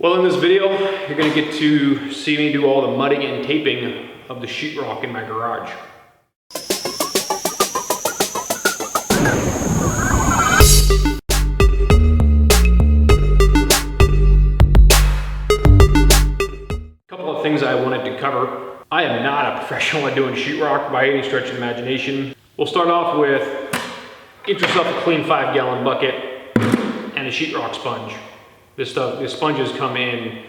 Well, in this video, you're going to get to see me do all the mudding and taping of the sheetrock in my garage. A couple of things I wanted to cover. I am not a professional at doing sheetrock by any stretch of the imagination. We'll start off with get yourself a clean 5-gallon bucket and a sheetrock sponge. This sponges come in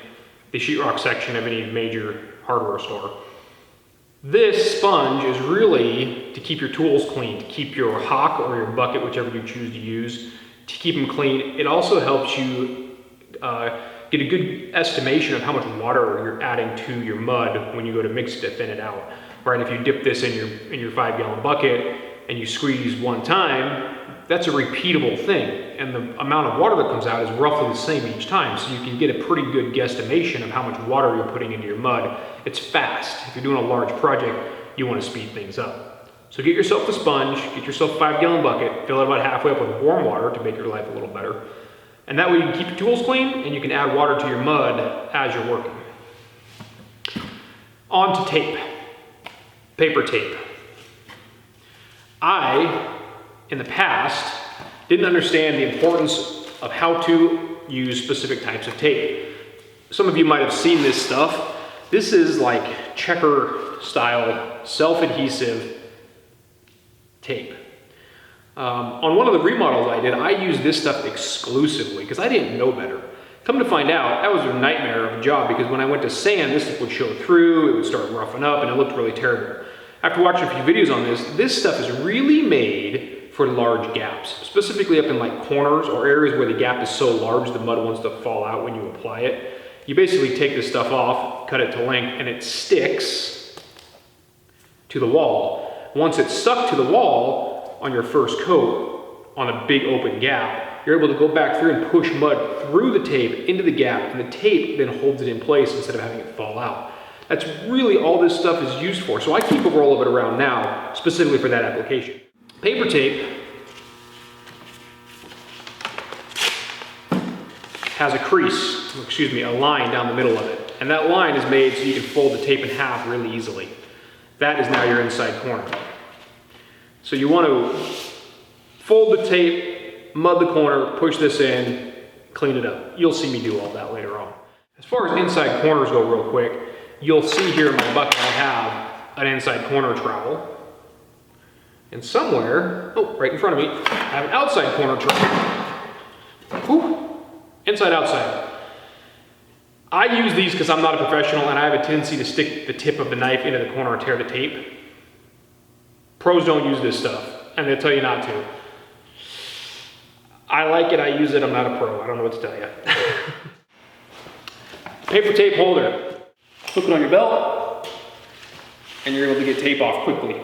the sheetrock section of any major hardware store. This sponge is really to keep your tools clean, to keep your hock or your bucket, whichever you choose to use, to keep them clean. It also helps you get a good estimation of how much water you're adding to your mud when you go to mix it to thin it out. Right? If you dip this in your 5-gallon bucket and you squeeze one time, that's a repeatable thing. And the amount of water that comes out is roughly the same each time. So you can get a pretty good guesstimation of how much water you're putting into your mud. It's fast. If you're doing a large project, you want to speed things up. So get yourself the sponge, get yourself a 5-gallon bucket, fill it about halfway up with warm water to make your life a little better. And that way you can keep your tools clean and you can add water to your mud as you're working. On to tape. Paper tape. I, in the past, didn't understand the importance of how to use specific types of tape. Some of you might have seen this stuff. This is like checker style, self-adhesive tape. On one of the remodels I did, I used this stuff exclusively because I didn't know better. Come to find out, that was a nightmare of a job because when I went to sand, this stuff would show through, it would start roughing up, and it looked really terrible. After watching a few videos on this stuff is really made for large gaps, specifically up in like corners or areas where the gap is so large the mud wants to fall out when you apply it. You basically take this stuff off, cut it to length, and it sticks to the wall. Once it's stuck to the wall on your first coat on a big open gap, you're able to go back through and push mud through the tape into the gap, and the tape then holds it in place instead of having it fall out. That's really all this stuff is used for. So I keep a roll of it around now, specifically for that application. Paper tape has a crease, a line down the middle of it. And that line is made so you can fold the tape in half really easily. That is now your inside corner. So you want to fold the tape, mud the corner, push this in, clean it up. You'll see me do all that later on. As far as inside corners go real quick, you'll see here in my bucket I have an inside corner trowel. And somewhere, oh, right in front of me, I have an outside corner trowel. Whew. Inside, outside. I use these because I'm not a professional and I have a tendency to stick the tip of the knife into the corner and tear the tape. Pros don't use this stuff, and they'll tell you not to. I like it, I use it, I'm not a pro. I don't know what to tell you. Paper tape holder. Hook it on your belt, and you're able to get tape off quickly.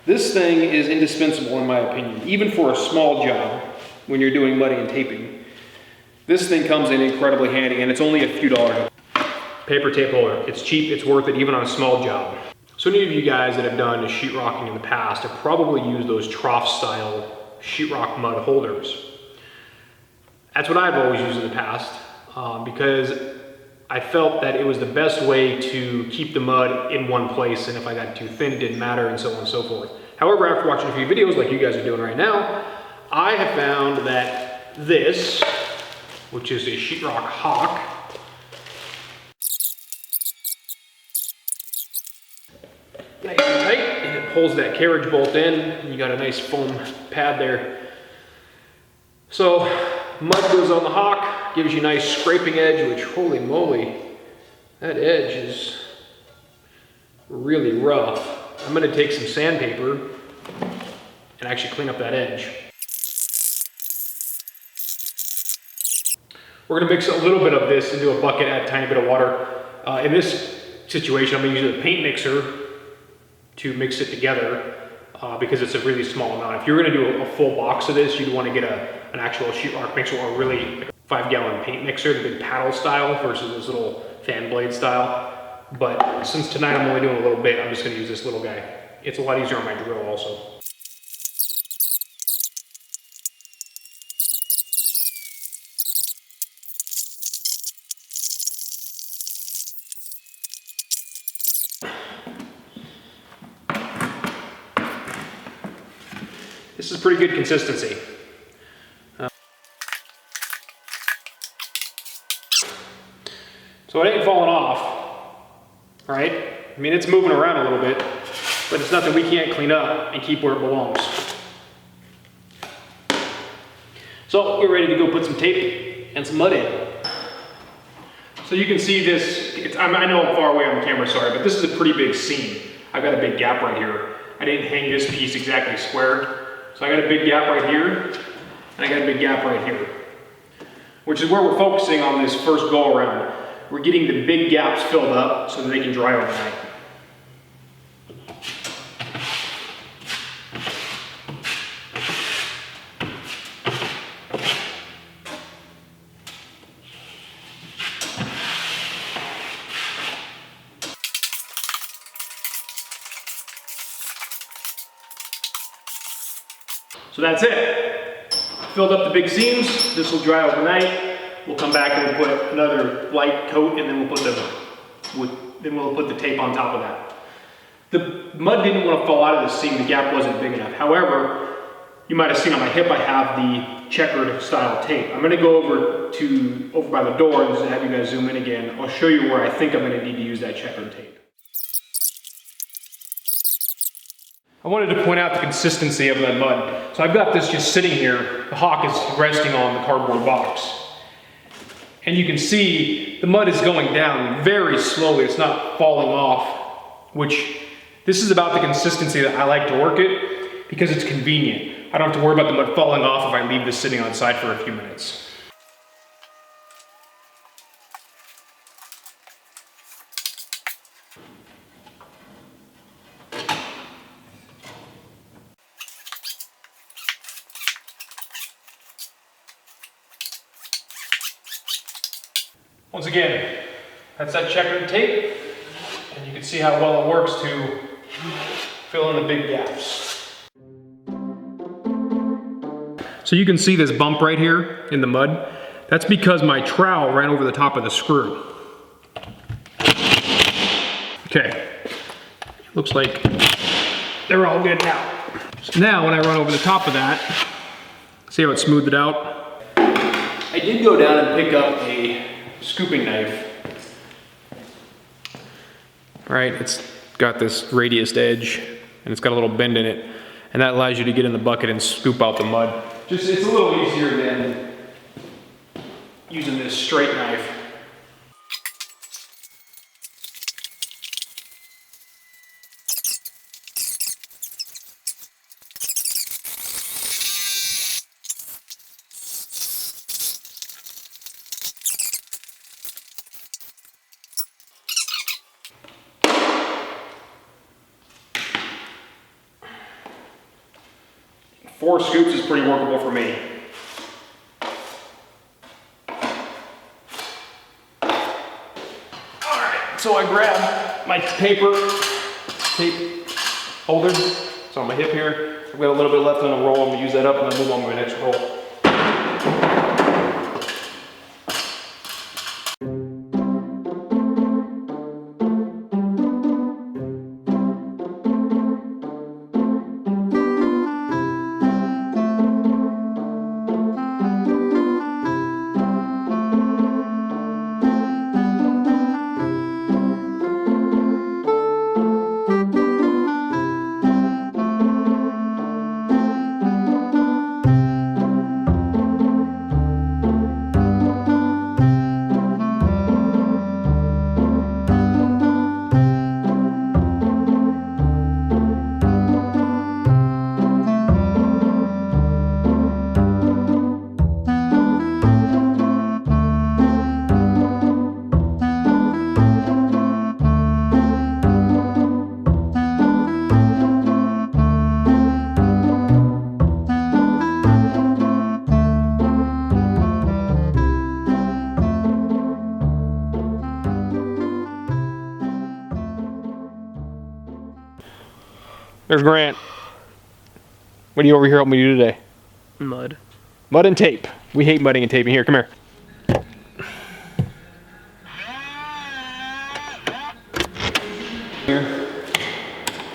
This thing is indispensable in my opinion, even for a small job when you're doing mudding and taping. This thing comes in incredibly handy, and it's only a few dollars. Paper tape holder. It's cheap, it's worth it, even on a small job. So many of you guys that have done sheetrocking in the past have probably used those trough-style Sheetrock Mud holders. That's what I've always used in the past because I felt that it was the best way to keep the mud in one place, and if I got too thin, it didn't matter, and so on and so forth. However, after watching a few videos like you guys are doing right now, I have found that this, which is a sheetrock hock, nice and tight, and it pulls that carriage bolt in, and you got a nice foam pad there. So mud goes on the hock, gives you a nice scraping edge, which holy moly, that edge is really rough. I'm gonna take some sandpaper and actually clean up that edge. We're gonna mix a little bit of this into a bucket, add a tiny bit of water. In this situation, I'm gonna use a paint mixer to mix it together because it's a really small amount. If you're gonna do a full box of this, you'd wanna get an actual sheetrock mixer or really like a 5-gallon paint mixer, the big paddle style versus this little fan blade style. But since tonight I'm only doing a little bit, I'm just gonna use this little guy. It's a lot easier on my drill also. This is pretty good consistency. So it ain't falling off, right? I mean, it's moving around a little bit, but it's nothing we can't clean up and keep where it belongs. So we're ready to go put some tape and some mud in. So you can see this, I know I'm far away on the camera, sorry, but this is a pretty big seam. I've got a big gap right here. I didn't hang this piece exactly square. So I got a big gap right here, and I got a big gap right here, which is where we're focusing on this first go around. We're getting the big gaps filled up so that they can dry overnight. So that's it. Filled up the big seams. This will dry overnight. We'll come back and we'll put another light coat, and then we'll put the tape on top of that. The mud didn't want to fall out of the seam. The gap wasn't big enough. However, you might have seen on my hip I have the checkered style tape. I'm going to go over by the door and just have you guys zoom in again. I'll show you where I think I'm going to need to use that checkered tape. I wanted to point out the consistency of that mud. So I've got this just sitting here. The hawk is resting on the cardboard box. And you can see the mud is going down very slowly. It's not falling off, which this is about the consistency that I like to work it because it's convenient. I don't have to worry about the mud falling off if I leave this sitting on side for a few minutes. Once again, that's that checkered tape, and you can see how well it works to fill in the big gaps. So you can see this bump right here in the mud. That's because my trowel ran over the top of the screw. Okay, looks like they're all good now. So now when I run over the top of that, see how it smoothed it out? I did go down and pick up a scooping knife. Right, it's got this radiused edge and it's got a little bend in it, and that allows you to get in the bucket and scoop out the mud. It's a little easier than using this straight knife. Four scoops is pretty workable for me. Alright, so I grab my tape holder. It's on my hip here. I've got a little bit left on the roll. I'm going to use that up and then move on to my next roll. There's Grant. What are you over here helping me do today? Mud. Mud and tape. We hate mudding and taping. Here, come here.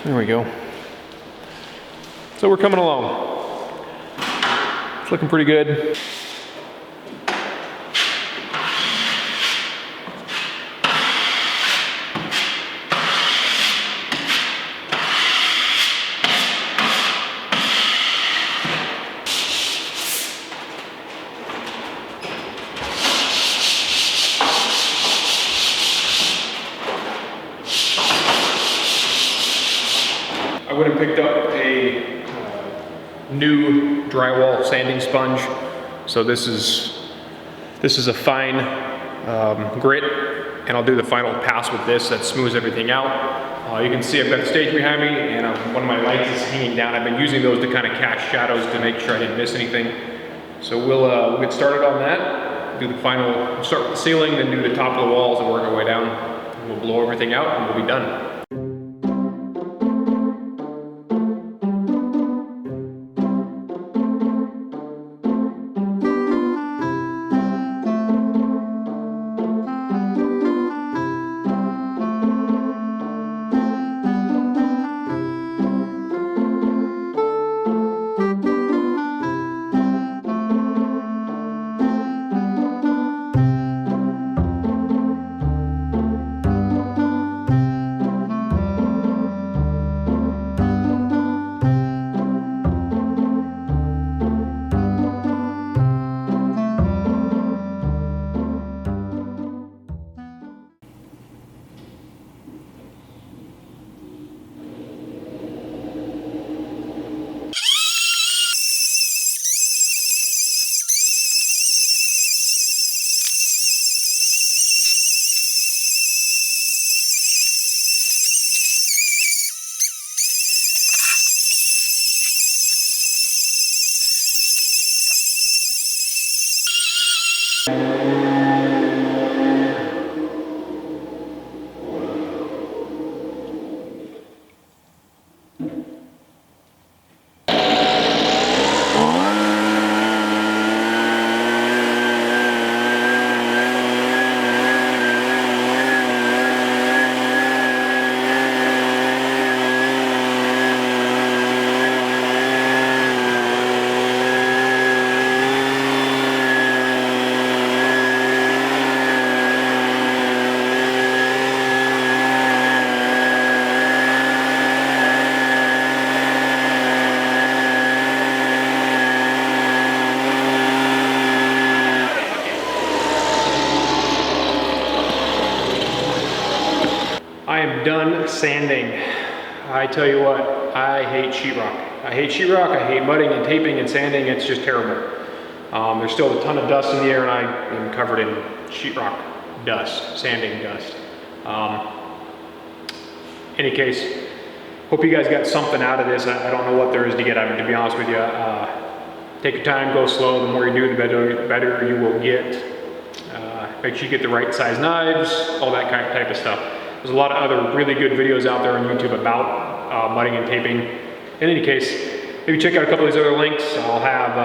There we go. So we're coming along. It's looking pretty good. I went and picked up a new drywall sanding sponge. So this is a fine grit, and I'll do the final pass with this that smooths everything out. You can see I've got the stage behind me, and one of my lights is hanging down. I've been using those to kind of cast shadows to make sure I didn't miss anything. So we'll get started on that. Do the final, start with the ceiling, then do the top of the walls and work our way down. And we'll blow everything out and we'll be done. I am done sanding. I tell you what, I hate sheetrock. I hate sheetrock, I hate mudding and taping and sanding, it's just terrible. There's still a ton of dust in the air and I am covered in sheetrock dust, sanding dust. Any case, hope you guys got something out of this. I don't know what there is to get out of it, to be honest with you. Take your time, go slow. The more you do, the better you will get. Make sure you get the right size knives, all that kind of type of stuff. There's a lot of other really good videos out there on YouTube about mudding and taping. In any case, maybe check out a couple of these other links. I'll have,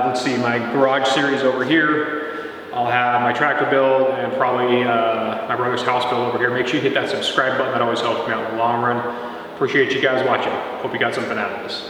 let's see, my garage series over here. I'll have my tractor build and probably my brother's house build over here. Make sure you hit that subscribe button. That always helps me out in the long run. Appreciate you guys watching. Hope you got something out of this.